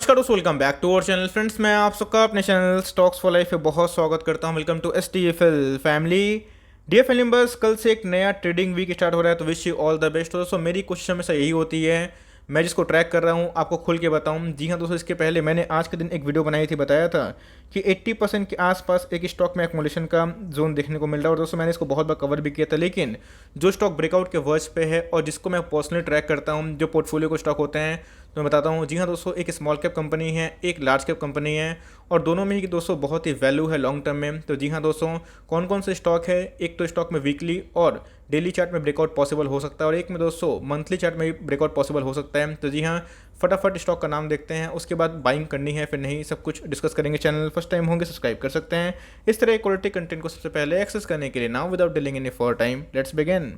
नमस्कार दोस्तों, welcome back to our channel. Friends, मैं आप सबका अपने चैनल स्टॉक्स फॉर लाइफ पे बहुत स्वागत करता हूं। Welcome to STFL family. Dear family members, कल से एक नया ट्रेडिंग वीक स्टार्ट हो रहा है, तो wish you all the best. तो दोस्तों, मेरी कोशिश हमेशा यही होती है, मैं जिसको ट्रैक कर रहा हूँ आपको खुल के बताऊँ। जी हाँ दोस्तों, इसके पहले मैंने आज के दिन एक वीडियो बनाई थी, बताया था कि 80% के आसपास एक स्टॉक में एक्मुलेशन का जोन देखने को मिल रहा है। और दोस्तों, मैंने इसको बहुत बार कवर भी किया था, लेकिन जो स्टॉक ब्रेकआउट के वर्ज पे है और जिसको मैं पर्सनली ट्रैक करता हूँ, जो पोर्टफोलियो को स्टॉक होते हैं, तो मैं बताता हूँ। जी हाँ दोस्तों, एक स्मॉल कैप कंपनी है, एक लार्ज कैप कंपनी है, और दोनों में ही दोस्तों बहुत ही वैल्यू है लॉन्ग टर्म में। तो जी हाँ दोस्तों, कौन कौन से स्टॉक है, एक तो स्टॉक में वीकली और डेली चार्ट में ब्रेकआउट पॉसिबल हो सकता है, और एक में दोस्तों मंथली चार्ट में भी ब्रेकआउट पॉसिबल हो सकता है। तो जी हाँ, फटाफट स्टॉक का नाम देखते हैं, उसके बाद बाइंग करनी है फिर नहीं, सब कुछ डिस्कस करेंगे। चैनल फर्स्ट टाइम होंगे सब्सक्राइब कर सकते हैं इस तरह क्वालिटी कंटेंट को सबसे पहले एक्सेस करने के लिए। Now without dealing any for time, let's begin.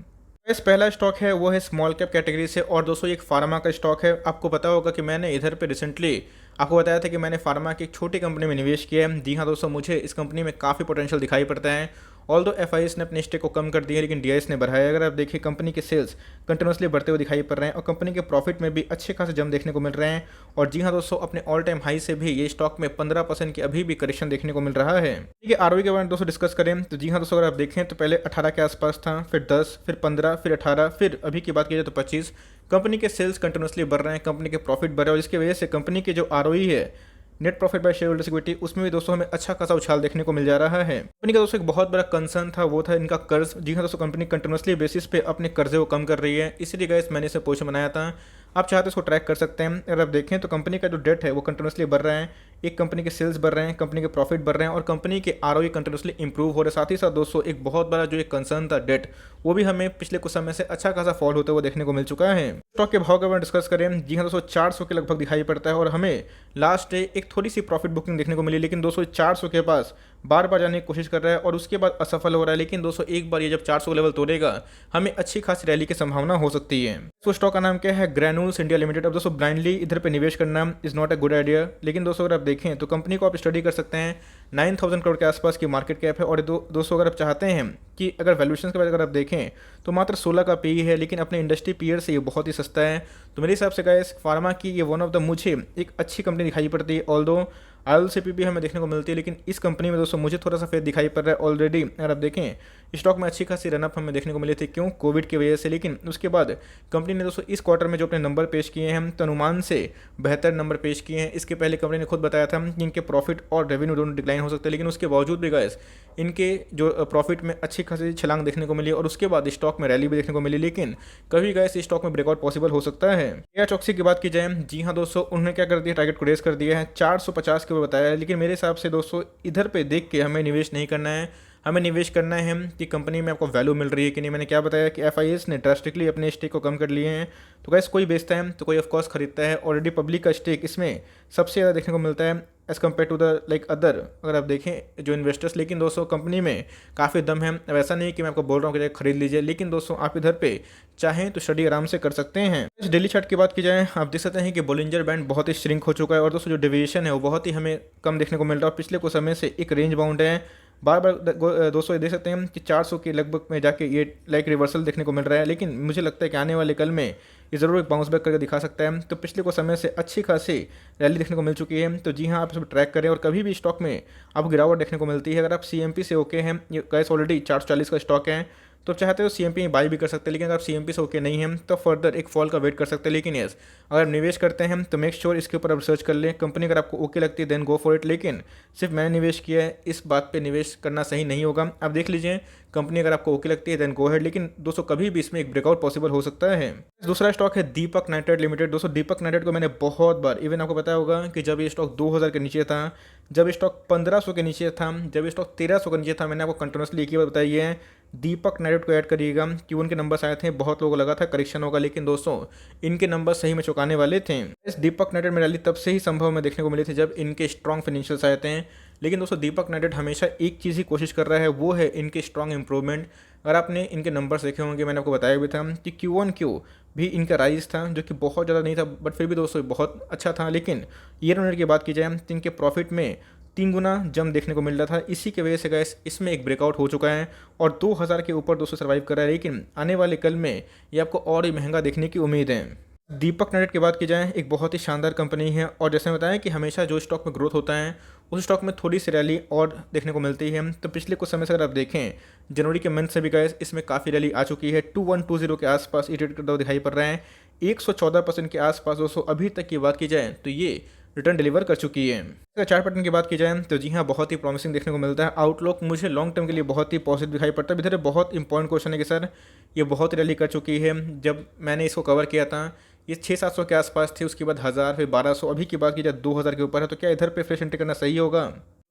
इस पहला स्टॉक है वो है स्मॉल कैप कैटेगरी से, और दोस्तों एक फार्मा का स्टॉक है। आपको पता होगा कि मैंने इधर पे रिसेंटली आपको बताया था कि मैंने फार्मा की एक छोटी कंपनी में निवेश किया है। जी हाँ दोस्तों, मुझे इस कंपनी में काफ़ी पोटेंशियल दिखाई पड़ता है। ऑल दो FIS ने अपने स्टेक को कम कर दिया है, लेकिन DIS ने बढ़ाया। अगर आप देखिए, कंपनी के सेल्स कंटिन्यूसली बढ़ते हुए दिखाई पड़ रहे हैं, और कंपनी के प्रॉफिट में भी अच्छे खासे जम देखने को मिल रहे हैं। और जी हाँ दोस्तों, अपने ऑल टाइम हाई से भी ये स्टॉक में 15% की अभी भी करेक्शन देखने को मिल रहा है। ठीक है, ROE के बारे में दोस्तों डिस्कस करें तो जी हाँ दोस्तों, अगर आप देखें तो पहले 18 के आसपास था, फिर 10, फिर 15, फिर 18, फिर अभी की बात की जाए तो 25। कंपनी के सेल्स कंटिन्यूसली बढ़ रहे हैं, कंपनी के प्रॉफिट बढ़ रहे हैं, और जिसकी वजह से कंपनी की जो ROE है, net profit by share holders equity, उसमें भी दोस्तों हमें अच्छा खासा उछाल देखने को मिल जा रहा है। कंपनी का दोस्तों एक बहुत बड़ा कंसर्न था, वो था इनका कर्ज। जी हाँ दोस्तों, कंपनी कंटिन्यूसली बेसिस पे अपने कर्जे को कम कर रही है, इसीलिए गाइस मैंने इसे पोजीशन बनाया था। आप चाहते इसको ट्रैक कर सकते हैं। अगर आप देखें तो कंपनी का जो डेट है वो कंटिन्यूसली बढ़ रहा है, एक कंपनी के सेल्स बढ़ रहे हैं, कंपनी के प्रॉफिट बढ़ रहे हैं, और कंपनी के ROE कंटिन्यूसली इंप्रूव हो रहे हैं। साथ ही साथ दोस्तों एक बहुत बड़ा जो एक कंसर्न था डेट, वो भी हमें पिछले कुछ समय से अच्छा खासा फॉल होते हुए देखने को मिल चुका है। स्टॉक के भाव के बारे में डिस्कस करें, जी हाँ दोस्तों 400 के लगभग दिखाई पड़ता है, और हमें लास्ट डे एक थोड़ी सी प्रॉफिट बुकिंग देखने को मिली, लेकिन दोस्तों 400 के पास बार बार जाने की कोशिश कर रहा है और उसके बाद असफल हो रहा है। लेकिन दोस्तों एक बार ये जब 400 लेवल तोड़ेगा, हमें अच्छी खासी रैली की संभावना हो सकती है। तो स्टॉक का नाम क्या है? Granules India limited. अब दोस्तों ब्लाइंडली इधर पे निवेश करना is not a good idea, लेकिन दोस्तों अगर आप देखें तो कंपनी को आप स्टडी कर सकते हैं। 9000 करोड़ के आसपास की मार्केट कैप है, और दोस्तों अगर आप चाहते हैं कि अगर वैल्यूएशन के बाद अगर आप देखें तो मात्र 16 का PE है, लेकिन अपने इंडस्ट्री पीयर से ये बहुत ही सस्ता है। तो मेरे हिसाब से गाइस, फार्मा की ये वन ऑफ द मुझे एक अच्छी कंपनी दिखाई पड़ती है। ऑल्दो ILCP भी हमें देखने को मिलती है, लेकिन इस कंपनी में दोस्तों मुझे थोड़ा सा फेथ दिखाई पड़ रहा है ऑलरेडी। अगर आप देखें, स्टॉक में अच्छी खासी रनअप हमें देखने को मिली थी, क्यों? कोविड की वजह से। लेकिन उसके बाद कंपनी ने दोस्तों इस क्वार्टर में जो अपने नंबर पेश किए हैं, तो अनुमान से बेहतर नंबर पेश किए हैं। इसके पहले कंपनी ने खुद बताया था कि इनके प्रॉफिट और रेवेन्यू दोनों डिक्लाइन हो सकते हैं, लेकिन उसके बावजूद भी गाइस इनके जो प्रॉफिट में अच्छी खासी छलांग देखने को मिली, और उसके बाद स्टॉक में रैली भी देखने को मिली। लेकिन कभी गाइस इस स्टॉक में ब्रेकआउट पॉसिबल हो सकता है। एयर चॉक्सी की बात की जाए, जी हाँ दोस्तों, उन्होंने क्या कर दिया, टारगेट को रेस कर दिया है, 450 के ऊपर बताया है। लेकिन मेरे हिसाब से दोस्तों इधर पे देख के हमें निवेश नहीं करना है, हमें निवेश करना है कि कंपनी में आपको वैल्यू मिल रही है कि नहीं। मैंने क्या बताया कि FIS ने ड्रास्टिकली अपने स्टेक को कम कर लिए हैं। तो गैस कोई बेचता है तो कोई ऑफकोर्स खरीदता है। ऑलरेडी पब्लिक का स्टेक इसमें सबसे ज़्यादा देखने को मिलता है as compare to the like other, अगर आप देखें जो इन्वेस्टर्स। लेकिन दोस्तों कंपनी में काफ़ी दम है। अब ऐसा नहीं कि मैं आपको बोल रहा हूँ कि खरीद लीजिए, लेकिन दोस्तों आप इधर पे चाहें तो स्टडी आराम से कर सकते हैं। इस डेली चार्ट की बात की जाए, आप देख सकते हैं कि बोलिंजर बैंड बहुत ही श्रिंक हो चुका है, और दोस्तों जो डेविएशन है वो बहुत ही हमें कम देखने को मिल रहा है। पिछले कुछ समय से एक रेंज बाउंड है, बार बार दोस्तों ये देख सकते हैं कि 400 के लगभग में जाके ये लाइक रिवर्सल देखने को मिल रहा है। लेकिन मुझे लगता है कि आने वाले कल में ये ज़रूर एक बाउंस बैक करके दिखा सकता है। तो पिछले कुछ समय से अच्छी खासी रैली देखने को मिल चुकी है। तो जी हाँ, आप सब ट्रैक करें, और कभी भी स्टॉक में आपको गिरावट देखने को मिलती है। अगर आप CMP से ओके हैं, ये गैस ऑलरेडी 440 का स्टॉक है, तो चाहते हो CMP बाई भी कर सकते हैं। लेकिन अगर आप CMP से ओके नहीं हैं तो फर्दर एक फॉल का वेट कर सकते हैं। लेकिन यस, अगर निवेश करते हैं तो मेक श्योर इसके ऊपर आप रिसर्च कर लें। कंपनी अगर आपको ओके लगती है देन गो फॉर इट, लेकिन सिर्फ मैंने निवेश किया है इस बात पे निवेश करना सही नहीं होगा। आप देख लीजिए, कंपनी अगर आपको ओके लगती है देन गो हेड, लेकिन दोस्तों कभी भी इसमें एक ब्रेकआउट पॉसिबल हो सकता है। दूसरा स्टॉक है दीपक नाइट्राइट लिमिटेड। दोस्तों दीपक नाइट्राइट को मैंने बहुत बार, इवन आपको पता होगा कि जब ये स्टॉक 2000 के नीचे था, जब स्टॉक 1500 के नीचे था, जब स्टॉक 1300 के नीचे था, मैंने आपको कंटिन्यूसली एक ही बात बताई है, दीपक नाइट्राइट को ऐड करिएगा। कि उनके नंबर्स आए थे, बहुत लोगों को लगा था करेक्शन होगा, लेकिन दोस्तों इनके नंबर सही में चौंकाने वाले थे। इस दीपक नाइट्राइट में रैली तब से ही संभव में देखने को मिली थी जब इनके स्ट्रॉन्ग फाइनेंशियल्स आए थे। लेकिन दोस्तों दीपक नाइट्राइट हमेशा एक चीज़ ही कोशिश कर रहा है, वो है इनके स्ट्रॉन्ग इंप्रूवमेंट। अगर आपने इनके नंबर्स देखे होंगे, मैंने आपको बताया भी था कि Q1Q भी इनका राइज था, जो कि बहुत ज़्यादा नहीं था, बट फिर भी दोस्तों बहुत अच्छा था। लेकिन ईयर ऑन ईयर की बात की जाए तो इनके प्रॉफिट में 3 गुना जम देखने को मिल रहा था। इसी की वजह से गैस इसमें एक ब्रेकआउट हो चुका है, और 2000 के ऊपर दोस्तों सर्वाइव कर रहा है। लेकिन आने वाले कल में ये आपको और ही महंगा देखने की उम्मीद है। दीपक नाइट्रेट की बात की जाए, एक बहुत ही शानदार कंपनी है और जैसे बताया कि हमेशा जो स्टॉक में ग्रोथ होता है उस स्टॉक में थोड़ी सी रैली और देखने को मिलती है। तो पिछले कुछ समय से अगर आप देखें, जनवरी के मंथ से भी गए इसमें काफ़ी रैली आ चुकी है। 2120 के आसपास ये ट्रेड करता हुआ दिखाई पड़ रहा है। 114% के आसपास दोस्तों अभी तक की बात की जाए तो ये रिटर्न डिलीवर कर चुकी है। अगर चार्ट पैटर्न की बात की जाए तो जी हाँ, बहुत ही प्रॉमिसिंग देखने को मिलता है। आउटलुक मुझे लॉन्ग टर्म के लिए बहुत ही पॉजिटिव दिखाई पड़ता है। इधर बहुत इंपॉर्टेंट क्वेश्चन है कि सर ये बहुत रैली कर चुकी है। जब मैंने इसको कवर किया था ये 600-700 के आसपास थी, उसके बाद 1000, फिर 1200, अभी की बात की जाए 2000 के ऊपर है। तो क्या इधर पे फ्रेश एंट्री करना सही होगा?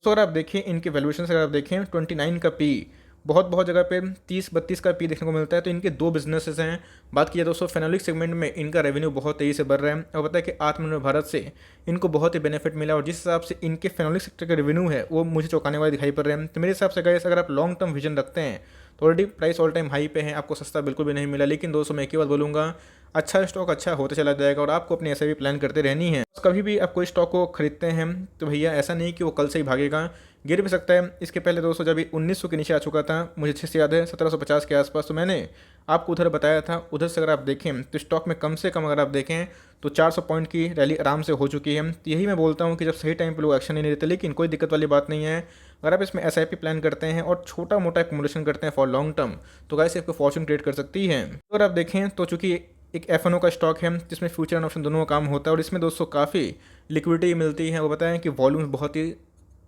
तो अगर आप देखें इनके वैल्यूएशन अगर आप देखें 29 का पी, बहुत जगह पे 30-32 का पी देखने को मिलता है। तो इनके दो बिजनेसेस हैं। बात की जाए दोस्तों फेनोलिक सेगमेंट में इनका रेवेन्यू बहुत तेज़ी से बढ़ रहा है और पता है कि आत्मनिर्भर भारत से इनको बहुत ही बेनिफिट मिला और जिस हिसाब से इनके फेनोलिक सेक्टर का रेवेन्यू है वो मुझे चौंकाने वाले दिखाई पड़ रहे हैं। तो मेरे हिसाब से गाइस अगर आप लॉन्ग टर्म विजन रखते हैं तो already price all time high पे है, आपको सस्ता बिल्कुल भी नहीं मिला। लेकिन दोस्तों मैं एक ही बात बोलूँगा, अच्छा स्टॉक अच्छा होते चला जाएगा और आपको अपनी ऐसे भी प्लान करते रहनी है। कभी भी आप कोई स्टॉक को खरीदते हैं तो भैया ऐसा नहीं कि वो कल से ही भागेगा, गिर भी सकता है। इसके पहले दोस्तों जब 1900 के नीचे आ चुका था, मुझे अच्छे से याद है 1750 के आसपास, तो मैंने आपको उधर बताया था। उधर से अगर आप देखें तो स्टॉक में कम से कम अगर आप देखें तो 400 पॉइंट की रैली आराम से हो चुकी है। तो यही मैं बोलता हूँ कि जब सही टाइम पर लोग एक्शन नहीं लेते, लेकिन कोई दिक्कत वाली बात नहीं है। अगर आप इसमें SIP प्लान करते हैं और छोटा मोटा एक्मुलेशन करते हैं फॉर लॉन्ग टर्म तो गाइस आपको फॉर्चून क्रिएट कर सकती है। तो अगर आप देखें तो चूंकि एक FNO का स्टॉक है जिसमें फ्यूचर एंड ऑप्शन दोनों का काम होता है और इसमें दोस्तों काफ़ी लिक्विडिटी मिलती है। वो बताएं कि वॉल्यूम्स बहुत ही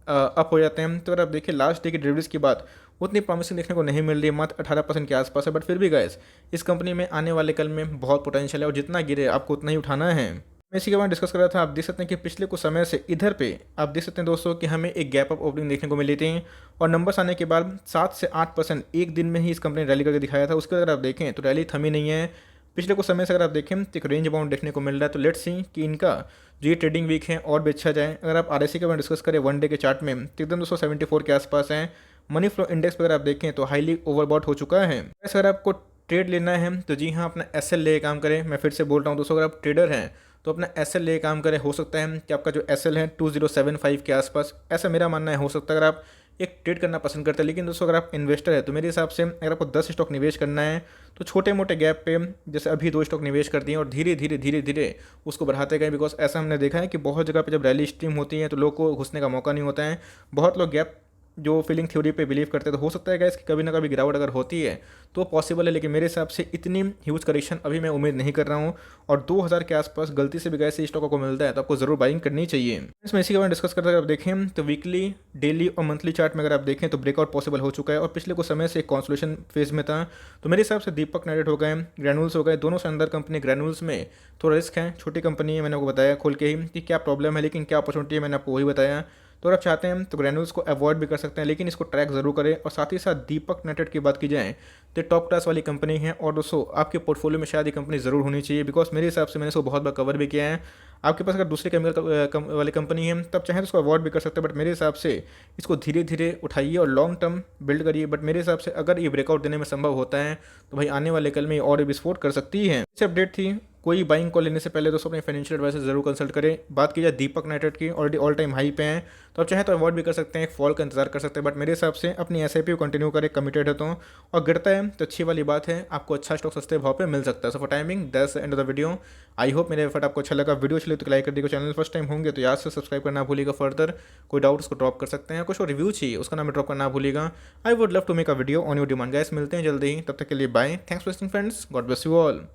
अप हो जाते हैं। तो अगर आप देखिए लास्ट डे की डिलीवरीज की बात उतनी प्रॉमिसिंग देखने को नहीं मिल रही है, मात्र 18% के आसपास है। बट फिर भी गाइस इस कंपनी में आने वाले कल में बहुत पोटेंशियल है और जितना गिरे आपको उतना ही उठाना है। मैं इसी के बारे में डिस्कस कर रहा था। आप देख सकते हैं कि पिछले कुछ समय से इधर पे आप देख सकते हैं दोस्तों कि हमें एक गैप अप ओपनिंग देखने को मिली थी और नंबर्स आने के बाद 7 से 8% एक दिन में ही इस कंपनी ने रैली करके दिखाया था। उसके अगर आप देखें तो रैली थमी नहीं है। पिछले कुछ समय से अगर आप देखें तो एक रेंज बाउंड देखने को मिल रहा है। तो लेट्स सी कि इनका जो ये ट्रेडिंग वीक है और भी अच्छा जाए। अगर आप RSI के बारे में डिस्कस करें वन डे के चार्ट में तो एकदम 274 के आसपास है। मनी फ्लो इंडेक्स पर अगर आप देखें तो हाईली ओवरबॉट हो चुका है। वैसे अगर आपको ट्रेड लेना है तो जी हाँ, अपना SL ले काम करें। मैं फिर से बोल रहा हूँ दोस्तों, अगर आप ट्रेडर हैं तो अपना SL ले काम करें। हो सकता है कि आपका जो SL है 2075 के आसपास, ऐसा मेरा मानना है। हो सकता है अगर आप एक ट्रेड करना पसंद करते हैं। लेकिन दोस्तों अगर आप इन्वेस्टर है तो मेरे हिसाब से अगर आपको 10 स्टॉक निवेश करना है तो छोटे मोटे गैप पे जैसे अभी 2 स्टॉक निवेश कर दिए और धीरे धीरे उसको बढ़ाते गए। बिकॉज ऐसा हमने देखा है कि बहुत जगह पे जब रैली स्ट्रीम होती है तो लोग को घुसने का मौका नहीं होता है। बहुत लोग गैप जो फीलिंग थ्योरी पे बिलीव करते हैं। तो हो सकता है गाइस कि कभी ना कभी गिरावट अगर होती है तो पॉसिबल है, लेकिन मेरे हिसाब से इतनी ह्यूज करेक्शन अभी मैं उम्मीद नहीं कर रहा हूँ। और 2000 के आसपास गलती से भी गाइस स्टॉक को मिलता है तो आपको जरूर बाइंग करनी चाहिए। इसमें इसी के बारे में डिस्कस करते हैं। अगर आप देखें तो वीकली, डेली और मंथली चार्ट में अगर आप देखें तो ब्रेकआउट पॉसिबल हो चुका है और पिछले कुछ समय से एक कॉन्सोलेशन फेज में था। तो मेरे हिसाब से दीपक नाइट्रेट हो गए, ग्रैनुल्स हो गए, दोनों से अंदर कंपनी। ग्रैनुल्स में थोड़ा रिस्क है, छोटी कंपनी है, मैंने आपको बताया खोल के ही कि क्या प्रॉब्लम है, लेकिन क्या अपॉर्चुनिटी है मैंने आपको वही बताया। तो अगर आप चाहते हैं तो ग्रैनुल्स को अवॉइड भी कर सकते हैं, लेकिन इसको ट्रैक जरूर करें। और साथ ही साथ दीपक नाइट्रेट की बात की जाए तो टॉप क्लास वाली कंपनी है और दोस्तों आपके पोर्टफोलियो में शायद ये कंपनी ज़रूर होनी चाहिए। बिकॉज मेरे हिसाब से मैंने इसको बहुत बार कवर भी किया है। आपके पास अगर दूसरी केमिकल वाली कंपनी है तब चाहे तो उसको अवॉइड भी कर सकते हैं। बट मेरे हिसाब से इसको धीरे धीरे उठाइए और लॉन्ग टर्म बिल्ड करिए। बट मेरे हिसाब से अगर ये ब्रेकआउट देने में संभव होता है तो भाई आने वाले कल में और विस्फोट कर सकती है। इसे अपडेट थी। कोई बाइंग कॉल लेने से पहले दोस्तों अपने फाइनेंशियल एडवाइजर जरूर कंसल्ट करें। बात की जाए दीपक नाइट्रेट की, ऑलरेडी ऑल टाइम हाई पे हैं तो आप चाहे तो अवॉइड भी कर सकते हैं, फॉल का इंतजार कर सकते हैं। बट मेरे हिसाब से अपनी SIP को कंटिन्यू करें, कमिटेड है तो। और गिरता है तो अच्छी वाली बात है, आपको अच्छा स्टॉक सस्ते भाव पे मिल सकता है। So for timing that's end of the video. I hope मेरे एफर्ट आपको अच्छा लगा। वीडियो चले तो लाइक कर दीजिए। चैनल फर्स्ट टाइम होंगे तो याद से सब्सक्राइब करना भूलिएगा। फर्दर कोई डाउट उसको ड्रॉप कर सकते हैं, कुछ और रिव्यू चाहिए उसका नाम ड्रॉप करना भूलिएगा। I would love to make a video on your demand. Guys मिलते हैं जल्दी ही, तब तक के लिए bye. Thanks for listening friends, God bless you all.